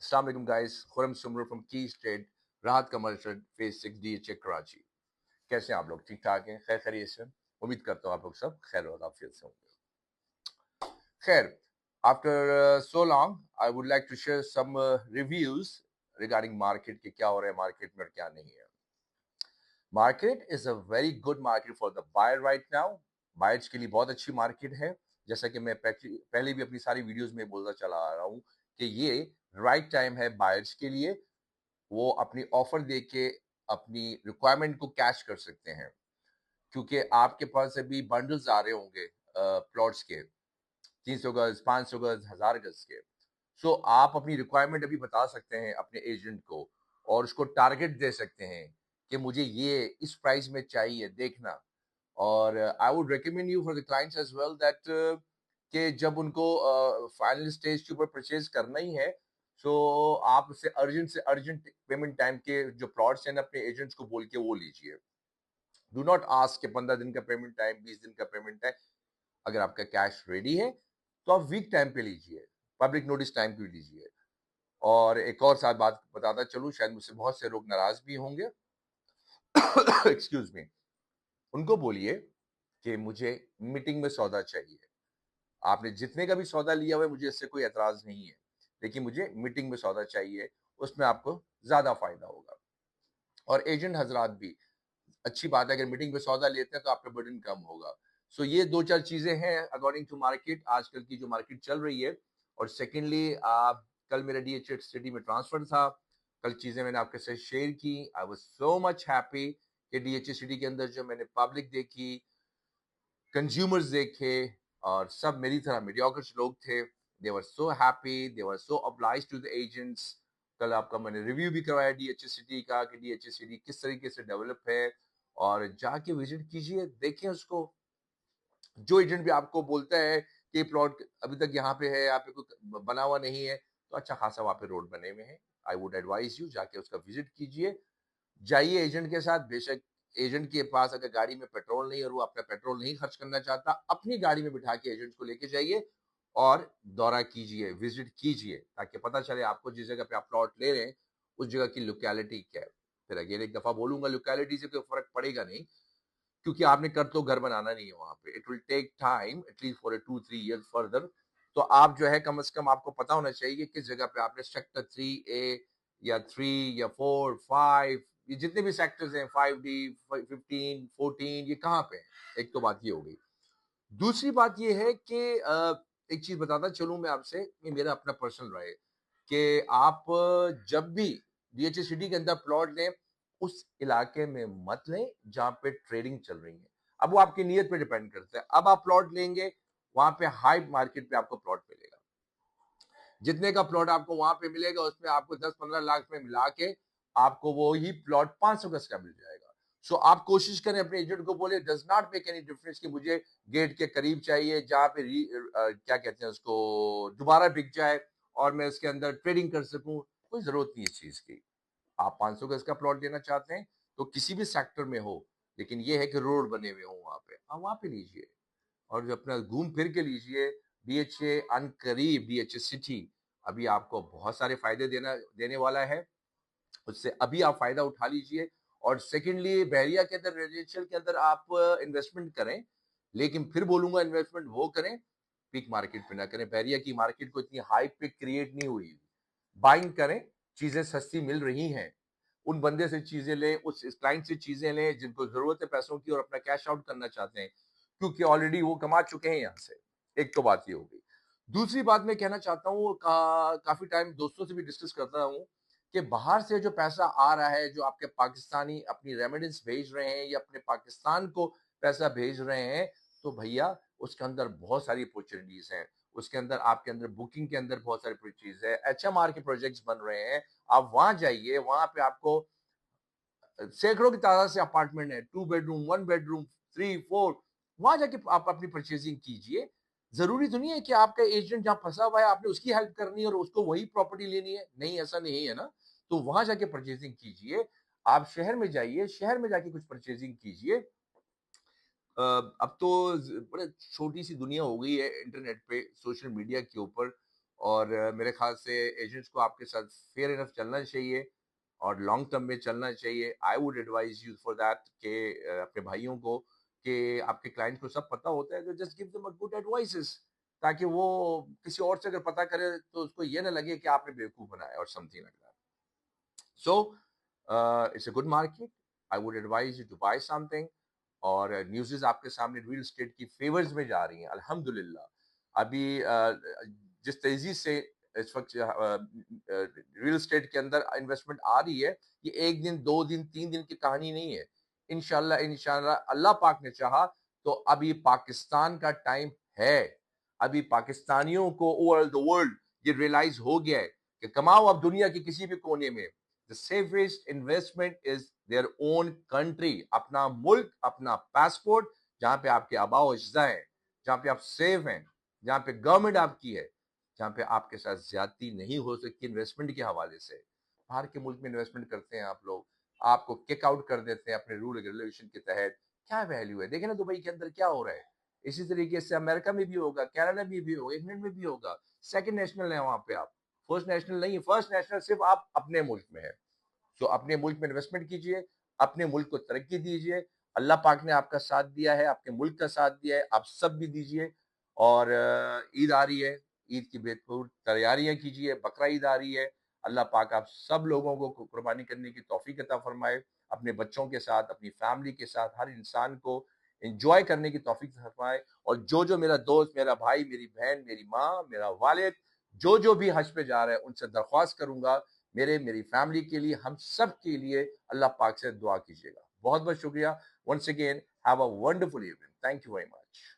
अस्सलाम वालेकुम guys, Khurram Soomro from की स्टेट, राहत कमर्शियल फेज 6 डीएचए कराची। कैसे हैं आप लोग? ठीक ठाक हैं? खैर खैरियत से? उम्मीद करता हूँ आप लोग सब खैर और आफियत से होंगे। खैर, after so long I would like to share some reviews regarding market कि क्या हो रहा है मार्केट में और क्या नहीं है। Market is a very good market for the buyer right now. Buyers के लिए बहुत अच्छी मार्केट है। जैसा कि मैं पहले भी अपनी सारी वीडियोस में बोलता चला आ रहा हूँ कि ये राइट टाइम है बायर्स के लिए। वो अपनी ऑफर देके अपनी रिक्वायरमेंट को कैश कर सकते हैं, क्योंकि आपके पास अभी बंडल्स आ रहे होंगे प्लॉट्स के, 300 गज, 500 गज, 1000 गज के। सो आप अपनी रिक्वायरमेंट अभी बता सकते हैं अपने एजेंट को और उसको टारगेट दे सकते हैं कि मुझे ये इस प्राइस में चाहिए, देखना। और I would recommend you for the clients as well that कि जब उनको फाइनल स्टेज के ऊपर परचेज करना ही है, सो आप उससे अर्जेंट पेमेंट टाइम के जो प्लॉट्स हैं ना, अपने एजेंट्स को बोल के वो लीजिए। डू नॉट आस्क के 15 दिन का पेमेंट टाइम, 20 दिन का पेमेंट टाइम। अगर आपका कैश रेडी है तो आप वीक टाइम पे लीजिए, पब्लिक नोटिस टाइम पे लीजिए। और एक और साथ बात बताता चलूं, शायद मुझसे बहुत से लोग नाराज भी होंगे। Excuse me. उनको बोलिए कि मुझे मीटिंग में सौदा चाहिए। आपने जितने का भी सौदा लिया हुआ है, मुझे इससे कोई एतराज नहीं है, लेकिन मुझे मीटिंग में सौदा चाहिए, उसमें आपको ज्यादा फायदा होगा। और एजेंट हजरात भी, अच्छी बात है, अगर मीटिंग पे सौदा लेते हैं तो आपका बर्डन कम होगा। सो ये दो चार चीजें हैं अकॉर्डिंग टू मार्केट, आजकल की जो मार्केट चल रही है। और सेकेंडली, कल मेरा डीएचए सिटी में ट्रांसफर था। कल चीजें मैंने आपके साथ शेयर की। I was so much happy कि डीएचए सिटी के अंदर जो मैंने पब्लिक देखी, कंज्यूमर्स देखे, और सब मेरी तरह मीडियोकर लोग थे। They were so happy, they were so obliged to the agents. कल आपका मैंने रिव्यू भी करवाया डीएचए सिटी का कि डीएचए सिटी किस तरीके से डेवलप है। और जाके विजिट कीजिए, देखें उसको। जो एजेंट भी आपको बोलता है कि प्लॉट अभी तक यहाँ पे है, यहाँ पे कुछ बना हुआ नहीं है, तो अच्छा खासा वहां पे रोड बने हुए हैं। आई वुड एडवाइज यू, जाके उसका विजिट कीजिए। जाइए एजेंट के साथ। बेशक एजेंट के पास अगर गाड़ी में पेट्रोल नहीं और वो अपना पेट्रोल नहीं खर्च करना चाहता, अपनी गाड़ी में बिठा के एजेंट को लेके जाइए और दौरा कीजिए, विजिट कीजिए, ताकि पता चले आपको जिस जगह पे आप प्लॉट ले रहे हैं उस जगह की लोकेलिटी क्या है। फिर अगेन एक दफा बोलूंगा, लोकेलिटी से कोई फर्क पड़ेगा नहीं, क्योंकि आपने कर तो घर बनाना नहीं है वहां पे। It will take time at least for 2-3 years further. तो आप जो है, कम से कम आपको पता होना चाहिए कि किस जगह पे आपने सेक्टर 3A या 3 या 4 5, ये जितने भी सेक्टर्स हैं, 5D, 15, 14, ये कहाँ पे हैं। एक तो बात ये हो गई। दूसरी बात ये है कि एक चीज बताता चलूं मैं आपसे, ये मेरा अपना पर्सनल राय है कि आप जब भी डीएचए सिटी के अंदर प्लॉट लें, उस इलाके में मत लें जहां पे ट्रेडिंग चल रही है। अब वो आपकी नीयत पे डिपेंड करता है। अब आप प्लॉट लेंगे, वहां पे हाई मार्केट पे आपको प्लॉट मिलेगा। जितने का प्लॉट आपको वहां पे मिलेगा, उसमें आपको 10-15 लाख में मिला के आपको वो ही प्लॉट 500 गज का मिल जाएगा। सो आप कोशिश करें, अपने एजेंट को बोले, does not make any difference कि मुझे गेट के करीब चाहिए, जहां पे क्या कहते हैं उसको, दोबारा बिक जाए और मैं उसके अंदर ट्रेडिंग कर सकूं। कोई जरूरत नहीं इस चीज की। आप 500 गज का प्लॉट लेना चाहते हैं तो किसी भी सेक्टर में हो, लेकिन ये है कि रोड बने हुए हो वहां पे, आप वहां पे लीजिए और जो अपना घूम फिर के लीजिए। डीएचए अनकरीब, डीएचए सिटी अभी आपको बहुत सारे फायदे देने वाला है। उससे अभी आप फायदा उठा लीजिए। और सेकेंडली, बहरिया के अंदर, रेजिडेंशियल के अंदर आप इन्वेस्टमेंट करें, लेकिन फिर बोलूंगा इन्वेस्टमेंट वो करें, पीक मार्केट पे ना करें। बहरिया की मार्केट को इतनी हाई पे क्रिएट नहीं हुई। बाइंग करें, चीजें सस्ती मिल रही हैं। उन बंदे से चीजें लें, उस क्लाइंट से चीजें लें जिनको जरूरत है पैसों की और अपना कैश आउट करना चाहते हैं, क्योंकि ऑलरेडी वो कमा चुके हैं यहाँ से। एक तो बात ये हो गई। दूसरी बात मैं कहना चाहता हूँ, काफी टाइम दोस्तों से भी डिस्कस करता हूँ कि बाहर से जो पैसा आ रहा है, जो आपके पाकिस्तानी अपनी रेमिडेंस भेज रहे हैं या अपने पाकिस्तान को पैसा भेज रहे हैं, तो भैया उसके अंदर बहुत सारी अपॉर्चुनिटीज हैं। उसके अंदर, आपके अंदर बुकिंग के अंदर बहुत सारी चीज है। एचएमआर के प्रोजेक्ट्स बन रहे हैं। आप वहां जाइए, वहां पे आपको सैकड़ों की तादाद से अपार्टमेंट है, 2 बेडरूम, 1 बेडरूम, 3, 4। वहां जाके आप अपनी परचेजिंग कीजिए। जरूरी तो नहीं है कि आपका एजेंट जहां फंसा हुआ है आपने उसकी हेल्प करनी है और उसको वही प्रॉपर्टी लेनी है। नहीं, ऐसा नहीं है ना। तो वहां जाके परचेजिंग कीजिए। आप शहर में जाइए, शहर में जाके कुछ परचेजिंग कीजिए। अब तो बड़े छोटी सी दुनिया हो गई है इंटरनेट पे, सोशल मीडिया के ऊपर। और मेरे ख्याल से एजेंट्स को आपके साथ फेयर इनफ चलना चाहिए और लॉन्ग टर्म में चलना चाहिए। आई would advise you for that के अपने भाइयों को कि आपके क्लाइंट को सब पता होता है, तो just give them a good advices, ताकि वो किसी और से अगर पता करे तो उसको ये ना लगे कि आपने बेवकूफ बनाया और something like that. So it's a good market, I would advise you to buy something. और न्यूज़ेस आपके सामने रियल एस्टेट की फेवर्स में जा रही हैं अल्हम्दुलिल्लाह। अभी जिस तेजी से इस वक्त रियल एस्टेट के अंदर इन्वेस्टमेंट आ रही है, ये एक दिन, 2 दिन, 3 दिन की कहानी नहीं है। इंशाल्लाह इंशाल्लाह अल्लाह पाक ने चाहा तो अभी पाकिस्तान का टाइम है। अभी पाकिस्तानियों को ओवर द वर्ल्ड ये रियलाइज हो गया है कि कमाओ आप दुनिया के किसी भी कोने में, the safest investment is their own country, अपना मुल्क, अपना पासपोर्ट, जहां पे आपके आबा व अजदा हैं, जहां पे आप सेफ हैं, जहां पे गवर्नमेंट आपकी है, जहां पे आपके साथ ज्यादती नहीं हो सकती इन्वेस्टमेंट के हवाले से। बाहर के मुल्क में इन्वेस्टमेंट करते हैं आप लोग, आपको किक आउट कर देते हैं अपने रूल रेगुलेशन के तहत। क्या वैल्यू है? देखें ना दुबई के अंदर क्या हो रहा है। इसी तरीके से अमेरिका में भी होगा, कनाडा में भी होगा, इंग्लैंड में भी होगा। सेकंड नेशनल है वहां पे आप, फर्स्ट नेशनल नहीं है। फर्स्ट नेशनल सिर्फ आप अपने मुल्क में है। तो अपने मुल्क में इन्वेस्टमेंट कीजिए, अपने मुल्क को तरक्की दीजिए। अल्लाह पाक ने आपका साथ दिया है, आपके मुल्क का साथ दिया है, आप सब भी दीजिए। और ईद आ रही है, ईद की बेहतरीन तैयारियां कीजिए, बकरा ईद आ रही है। अल्लाह पाक आप सब लोगों को कुर्बानी करने की तौफीक अता फरमाए, अपने बच्चों के साथ, अपनी फैमिली के साथ, हर इंसान को एंजॉय करने की तौफीक फरमाए। और जो जो मेरा दोस्त, मेरा भाई, मेरी बहन, मेरी माँ, मेरा वालिद, जो जो भी हज पे जा रहा है, उनसे दरख्वास्त करूंगा मेरी फैमिली के लिए, हम सब के लिए अल्लाह पाक से दुआ कीजिएगा। बहुत बहुत शुक्रिया। Once again have a wonderful evening. Thank you very much.